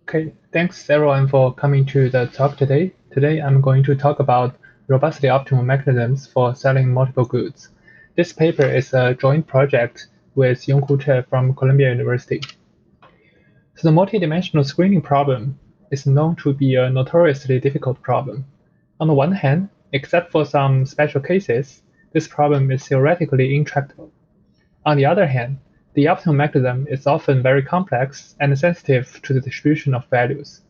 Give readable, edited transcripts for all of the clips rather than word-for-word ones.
Okay, thanks everyone for coming to the talk today. Today I'm going to talk about robustly optimal mechanisms for selling multiple goods. This paper is a joint project with Yeon-Koo from Columbia University. So the multidimensional screening problem is known to be a notoriously difficult problem. On the one hand, except for some special cases, this problem is theoretically intractable. On the other hand, the optimal mechanism is often very complex and sensitive to the distribution of values.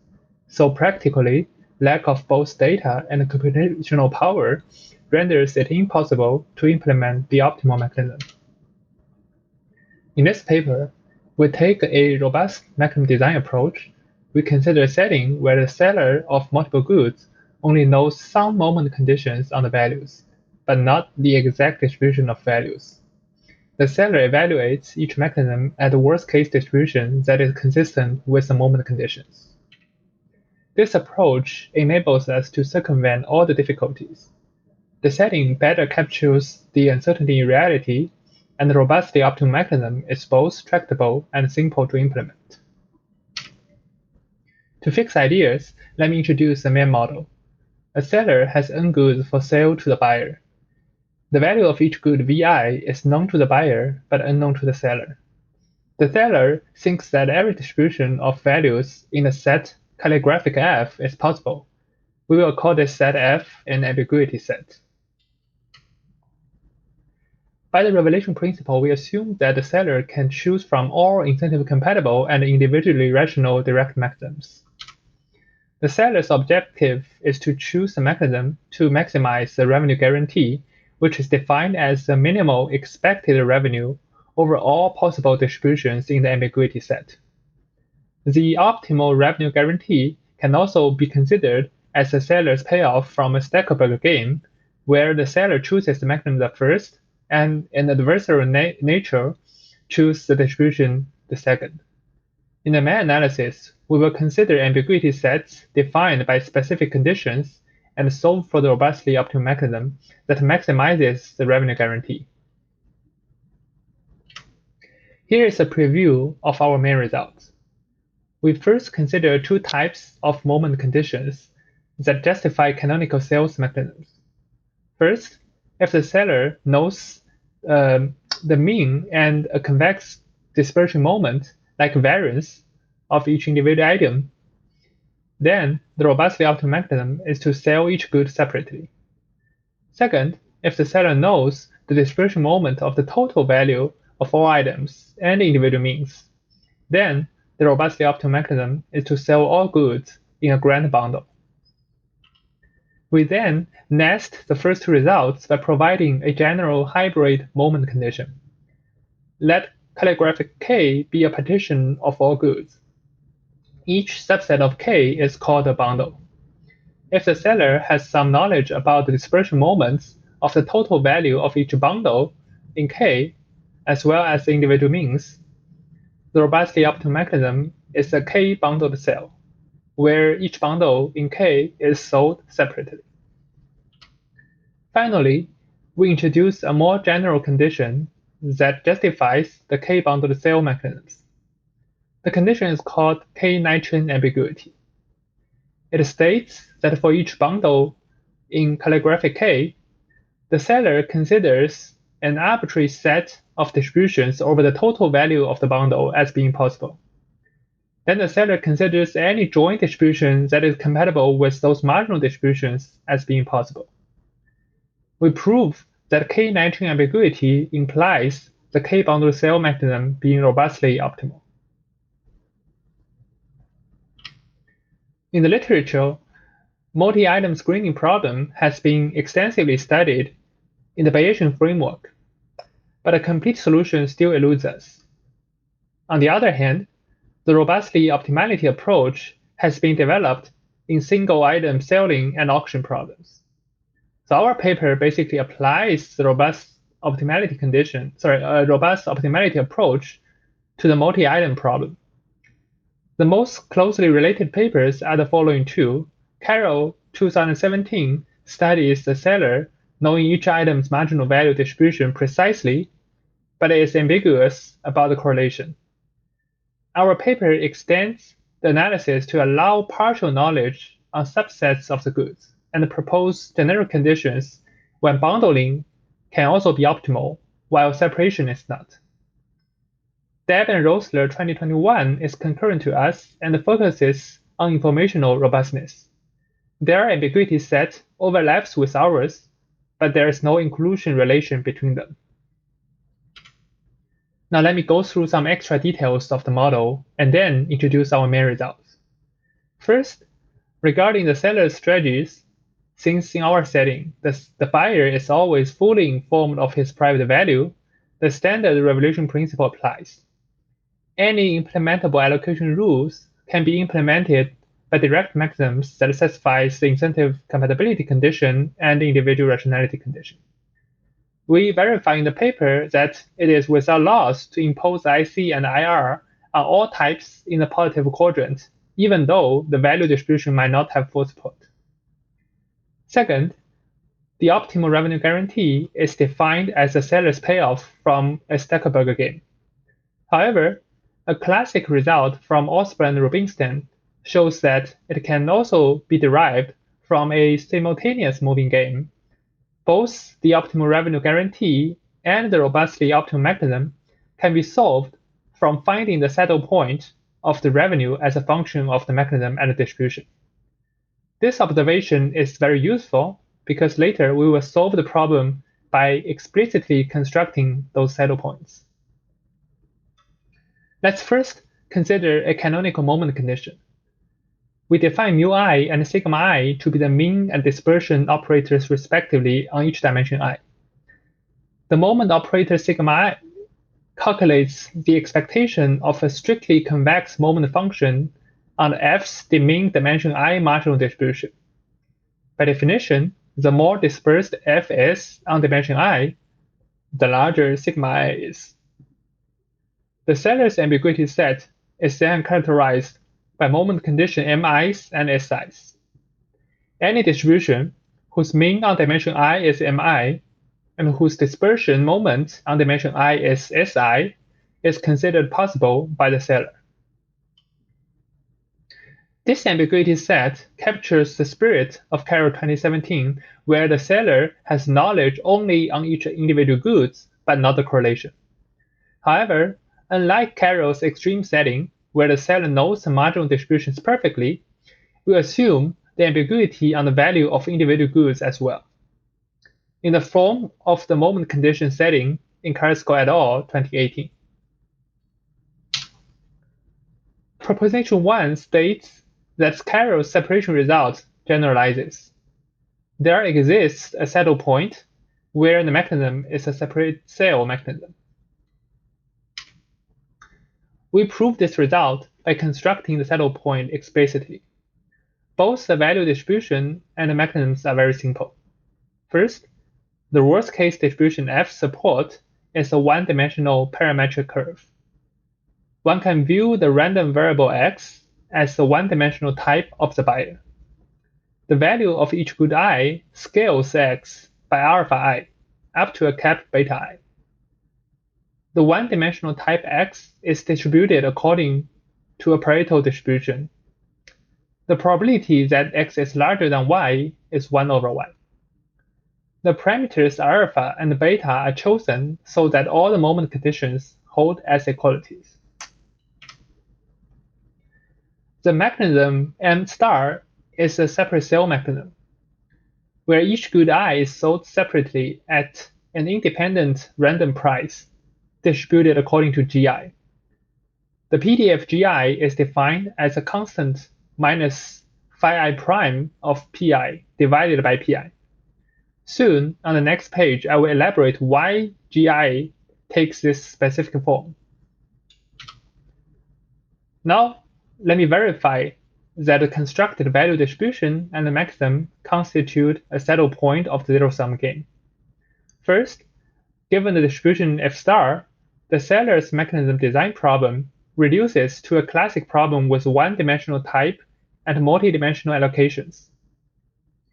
So practically, lack of both data and computational power renders it impossible to implement the optimal mechanism. In this paper, we take a robust mechanism design approach. We consider a setting where the seller of multiple goods only knows some moment conditions on the values, but not the exact distribution of values. The seller evaluates each mechanism at the worst-case distribution that is consistent with the moment conditions. This approach enables us to circumvent all the difficulties. The setting better captures the uncertainty in reality, and the robustly optimal mechanism is both tractable and simple to implement. To fix ideas, let me introduce the main model. A seller has n goods for sale to the buyer. The value of each good Vi is known to the buyer but unknown to the seller. The seller thinks that every distribution of values in the set calligraphic F is possible. We will call this set F an ambiguity set. By the revelation principle, we assume that the seller can choose from all incentive-compatible and individually rational direct mechanisms. The seller's objective is to choose a mechanism to maximize the revenue guarantee, which is defined as the minimal expected revenue over all possible distributions in the ambiguity set. The optimal revenue guarantee can also be considered as the seller's payoff from a stackable game, where the seller chooses the mechanism first and in adversarial nature choose the distribution the second. In the main analysis, we will consider ambiguity sets defined by specific conditions and solve for the robustly optimal mechanism that maximizes the revenue guarantee. Here is a preview of our main results. We first consider two types of moment conditions that justify canonical sales mechanisms. First, if the seller knows the mean and a convex dispersion moment, like variance, of each individual item, then the robustly optimal mechanism is to sell each good separately. Second, if the seller knows the dispersion moment of the total value of all items and individual means, then the robustly optimal mechanism is to sell all goods in a grand bundle. We then nest the first two results by providing a general hybrid moment condition. Let calligraphic K be a partition of all goods. Each subset of K is called a bundle. If the seller has some knowledge about the dispersion moments of the total value of each bundle in K, as well as the individual means, the robustly optimal mechanism is a K bundled sale, where each bundle in K is sold separately. Finally, we introduce a more general condition that justifies the K bundled sale mechanisms. The condition is called K19 Ambiguity. It states that for each bundle in calligraphic K, the seller considers an arbitrary set of distributions over the total value of the bundle as being possible. Then the seller considers any joint distribution that is compatible with those marginal distributions as being possible. We prove that K19 ambiguity implies the K-bundled sale mechanism being robustly optimal. In the literature, multi-item screening problem has been extensively studied in the Bayesian framework, but a complete solution still eludes us. On the other hand, the robustly optimality approach has been developed in single-item selling and auction problems. So our paper basically applies the robust optimality approach to the multi-item problem. The most closely related papers are the following two. Carroll, 2017, studies the seller knowing each item's marginal value distribution precisely, but is ambiguous about the correlation. Our paper extends the analysis to allow partial knowledge on subsets of the goods and propose general conditions when bundling can also be optimal, while separation is not. Deb and Rosler 2021 is concurrent to us and focuses on informational robustness. Their ambiguity set overlaps with ours, but there is no inclusion relation between them. Now let me go through some extra details of the model and then introduce our main results. First, regarding the seller's strategies, since in our setting, the buyer is always fully informed of his private value, the standard revolution principle applies. Any implementable allocation rules can be implemented by direct mechanisms that satisfies the incentive compatibility condition and the individual rationality condition. We verify in the paper that it is without loss to impose IC and IR on all types in the positive quadrant, even though the value distribution might not have full support. Second, the optimal revenue guarantee is defined as the seller's payoff from a Stackelberger game. However, a classic result from Osborne and Rubinstein shows that it can also be derived from a simultaneous moving game. Both the optimal revenue guarantee and the robustly optimal mechanism can be solved from finding the saddle point of the revenue as a function of the mechanism and the distribution. This observation is very useful because later we will solve the problem by explicitly constructing those saddle points. Let's first consider a canonical moment condition. We define μi and sigma I to be the mean and dispersion operators respectively on each dimension I. The moment operator sigma I calculates the expectation of a strictly convex moment function on F's mean dimension I marginal distribution. By definition, the more dispersed F is on dimension I, the larger sigma I is. The seller's ambiguity set is then characterized by moment condition mi's and si's. Any distribution whose mean on dimension I is mi and whose dispersion moment on dimension I is si is considered possible by the seller. This ambiguity set captures the spirit of Carroll 2017, where the seller has knowledge only on each individual goods, but not the correlation. However, unlike Carroll's extreme setting, where the seller knows the marginal distributions perfectly, we assume the ambiguity on the value of individual goods as well. In the form of the moment condition setting in Carrasco et al. 2018. Proposition 1 states that Carroll's separation result generalizes. There exists a saddle point where the mechanism is a separate cell mechanism. We prove this result by constructing the saddle point explicitly. Both the value distribution and the mechanisms are very simple. First, the worst-case distribution F support is a one-dimensional parametric curve. One can view the random variable x as the one-dimensional type of the buyer. The value of each good I scales x by alpha I up to a cap beta I. The one-dimensional type x is distributed according to a Pareto distribution. The probability that x is larger than y is 1 over y. The parameters alpha and beta are chosen so that all the moment conditions hold as equalities. The mechanism M star is a separate cell mechanism, where each good I is sold separately at an independent random price, distributed according to GI. The PDF GI is defined as a constant minus phi I prime of PI divided by PI. Soon, on the next page, I will elaborate why GI takes this specific form. Now, let me verify that the constructed value distribution and the mechanism constitute a saddle point of the zero-sum game. First, given the distribution F star, the seller's mechanism design problem reduces to a classic problem with one-dimensional type and multi-dimensional allocations.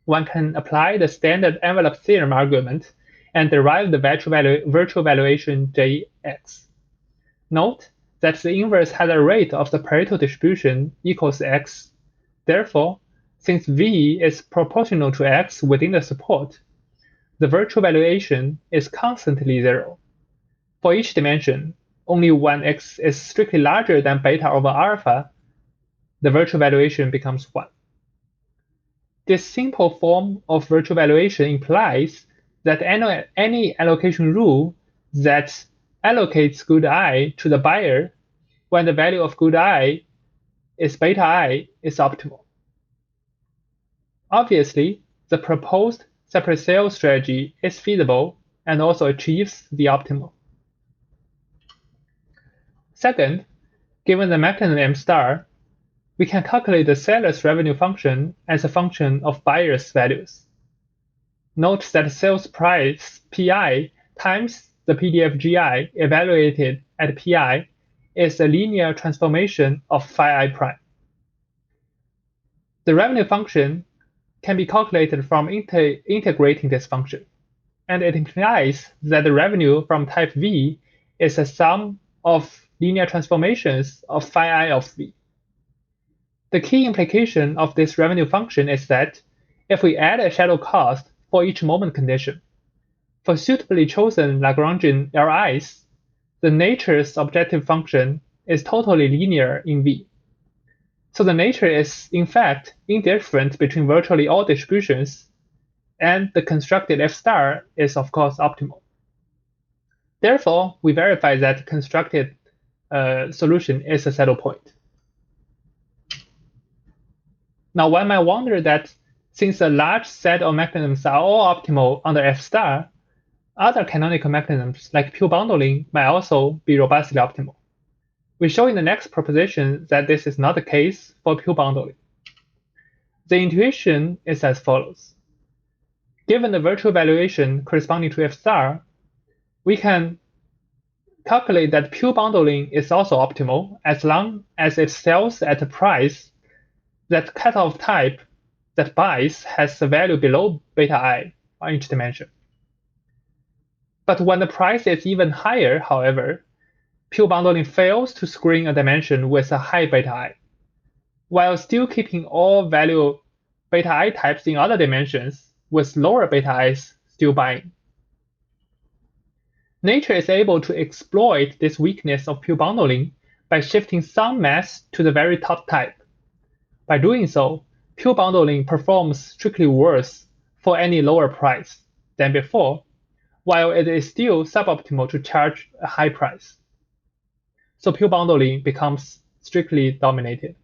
One can apply the standard envelope theorem argument and derive the virtual valuation Jx. Note that the inverse Hazard rate of the Pareto distribution equals x. Therefore, since V is proportional to x within the support, the virtual valuation is constantly 0. For each dimension, only when x is strictly larger than beta over alpha, the virtual valuation becomes 1. This simple form of virtual valuation implies that any allocation rule that allocates good I to the buyer when the value of good I is beta I is optimal. Obviously, the proposed separate sale strategy is feasible and also achieves the optimal. Second, given the mechanism M star, we can calculate the seller's revenue function as a function of buyer's values. Note that sales price Pi times the PDF GI evaluated at Pi is a linear transformation of phi I prime. The revenue function can be calculated from integrating this function, and it implies that the revenue from type V is a sum of linear transformations of phi I of V. The key implication of this revenue function is that if we add a shadow cost for each moment condition, for suitably chosen Lagrangian LIs, the nature's objective function is totally linear in V. So the nature is, in fact, indifferent between virtually all distributions, and the constructed F star is, of course, optimal. Therefore, we verify that the constructed solution is a saddle point. Now, one might wonder that since a large set of mechanisms are all optimal under F star, other canonical mechanisms like pure bundling might also be robustly optimal. We show in the next proposition that this is not the case for pure bundling. The intuition is as follows. Given the virtual valuation corresponding to F star, we can calculate that pure bundling is also optimal as long as it sells at a price that cutoff type that buys has a value below beta I on each dimension. But when the price is even higher, however, pure bundling fails to screen a dimension with a high beta I, while still keeping all value beta I types in other dimensions with lower beta I's still buying. Nature is able to exploit this weakness of pure bundling by shifting some mass to the very top type. By doing so, pure bundling performs strictly worse for any lower price than before, while it is still suboptimal to charge a high price. So pure bundling becomes strictly dominated.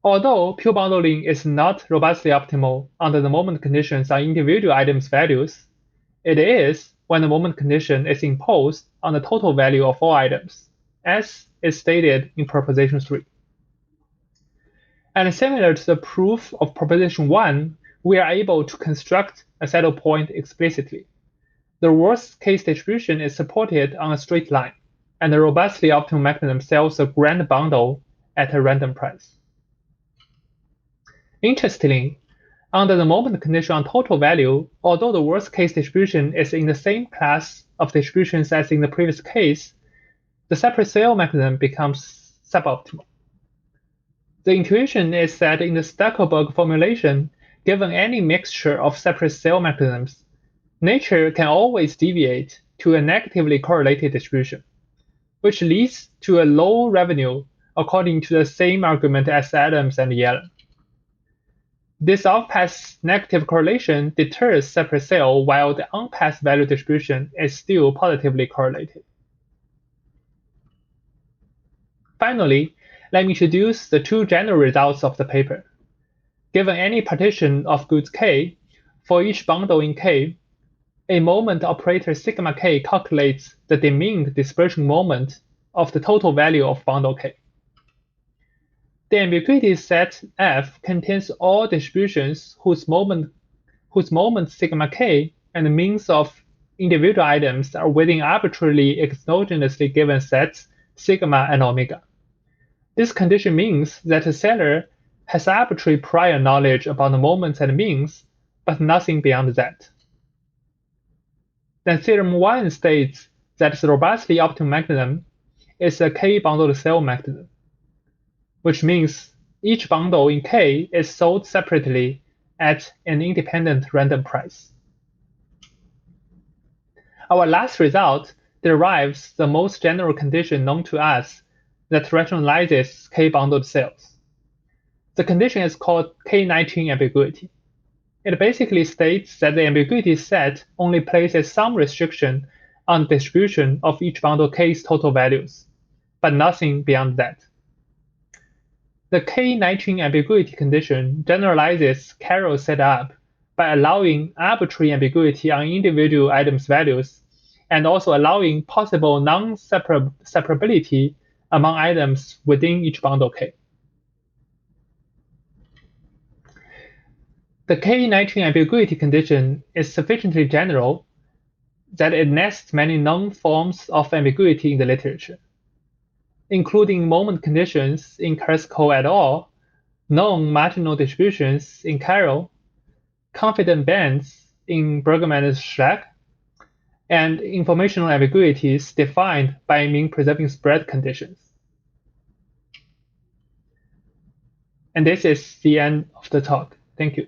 Although pure bundling is not robustly optimal under the moment conditions on individual items' values, it is when the moment condition is imposed on the total value of all items, as is stated in proposition 3. And similar to the proof of proposition 1, we are able to construct a saddle point explicitly. The worst case distribution is supported on a straight line, and the robustly optimal mechanism sells a grand bundle at a random price. Interestingly, under the moment condition on total value, although the worst case distribution is in the same class of distributions as in the previous case, the separate sale mechanism becomes suboptimal. The intuition is that in the Stackelberg formulation, given any mixture of separate sale mechanisms, nature can always deviate to a negatively correlated distribution, which leads to a low revenue according to the same argument as Adams and Yellen. This off-path negative correlation deters separate sale while the on-path value distribution is still positively correlated. Finally, let me introduce the two general results of the paper. Given any partition of goods K, for each bundle in K, a moment operator sigma K calculates the demeaned dispersion moment of the total value of bundle K. The ambiguity set F contains all distributions whose moment sigma K and the means of individual items are within arbitrarily exogenously given sets sigma and omega. This condition means that the seller has arbitrary prior knowledge about the moments and means, but nothing beyond that. Then theorem 1 states that the robustly optimal mechanism is a K-bundled cell mechanism, which means each bundle in K is sold separately at an independent random price. Our last result derives the most general condition known to us that rationalizes K-bundled cells. The condition is called K19 ambiguity. It basically states that the ambiguity set only places some restriction on the distribution of each bundle K's total values, but nothing beyond that. The K19 ambiguity condition generalizes Carroll's setup by allowing arbitrary ambiguity on individual items' values and also allowing possible non-separability among items within each bundle K. The K19 ambiguity condition is sufficiently general that it nests many known forms of ambiguity in the literature, including moment conditions in Carrasco et al., known marginal distributions in Carroll, confident bands in Bergman and Schleck, and informational ambiguities defined by mean-preserving spread conditions. And this is the end of the talk. Thank you.